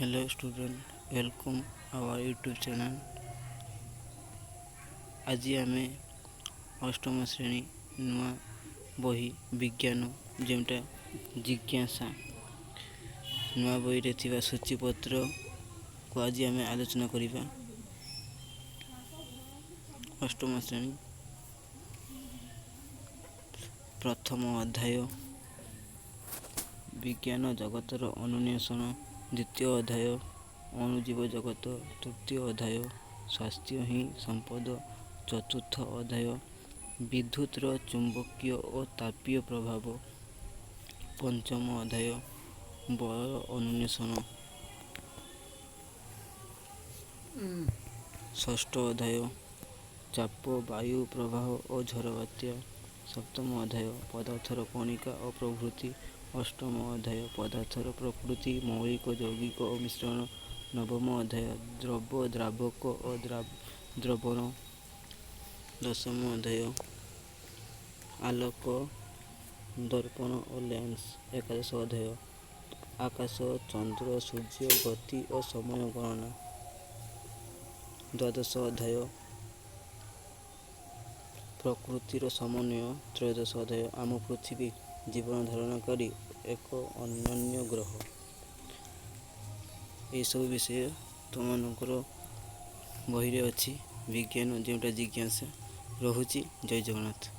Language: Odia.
Hello student, welcome our YouTube channel. ଆଜି ଆମେ ଅଷ୍ଟମ ଶ୍ରେଣୀ ନୂଆ ବହି ବିଜ୍ଞାନ ଯେଉଁଟା ଜିଜ୍ଞାସା ନୂଆ ବହିରେ ଥିବା ସୂଚୀପତ୍ରକୁ ଆଜି ଆମେ ଆଲୋଚନା କରିବା। ଅଷ୍ଟମ ଶ୍ରେଣୀ ପ୍ରଥମ ଅଧ୍ୟାୟ ବିଜ୍ଞାନ ଜଗତର ଅନୁନ୍ୱେଷଣ, ଦ୍ୱିତୀୟ ଅଧ୍ୟାୟ ଅଣୁଜୀବ ଜଗତ, ତୃତୀୟ ଅଧ୍ୟାୟ ସ୍ୱାସ୍ଥ୍ୟ ହିଁ ସମ୍ପଦ, ଚତୁର୍ଥ ଅଧ୍ୟାୟ ବିଦ୍ୟୁତର ଚୁମ୍ବକୀୟ ଓ ତାପୀୟ ପ୍ରଭାବ, ପଞ୍ଚମ ଅଧ୍ୟାୟ ବଳ ଅନୁନ୍ୱେଷଣ, ଷଷ୍ଠ ଅଧ୍ୟାୟ ଚାପ, ବାୟୁ ପ୍ରବାହ ଓ ଝଡ଼ ବାତ୍ୟା, ସପ୍ତମ ଅଧ୍ୟାୟ ପଦାର୍ଥର କଣିକା ଓ ପ୍ରଭୃତି, ଅଷ୍ଟମ ଅଧ୍ୟାୟ ପଦାର୍ଥର ପ୍ରକୃତି, ମୌଳିକ, ଯୌଗିକ ଓ ମିଶ୍ରଣ, ନବମ ଅଧ୍ୟାୟ ଦ୍ରବ, ଦ୍ରାବକ ଓ ଦ୍ରବଣ, ଦଶମ ଅଧ୍ୟାୟ ଆଲୋକ, ଦର୍ପଣ ଓ ଲେନ୍ସ, ଏକାଦଶ ଅଧ୍ୟାୟ ଆକାଶ, ଚନ୍ଦ୍ର, ସୂର୍ଯ୍ୟ, ଗତି ଓ ସମୟ ଗଣନା, ଦ୍ୱାଦଶ ଅଧ୍ୟାୟ ପ୍ରକୃତିର ସମନ୍ୱୟ, ତ୍ରୟୋଦଶ ଅଧ୍ୟାୟ ଆମ ପୃଥିବୀ ଜୀବନ ଧାରଣକାରୀ ଏକ ଅନନ୍ୟ ଗ୍ରହ। ଏସବୁ ବିଷୟ ତୁମମାନଙ୍କର ବହିରେ ଅଛି। ବିଜ୍ଞାନ ଯେଉଁଟା ଜିଜ୍ଞାସା। ରହୁଛି। ଜୟ ଜଗନ୍ନାଥ।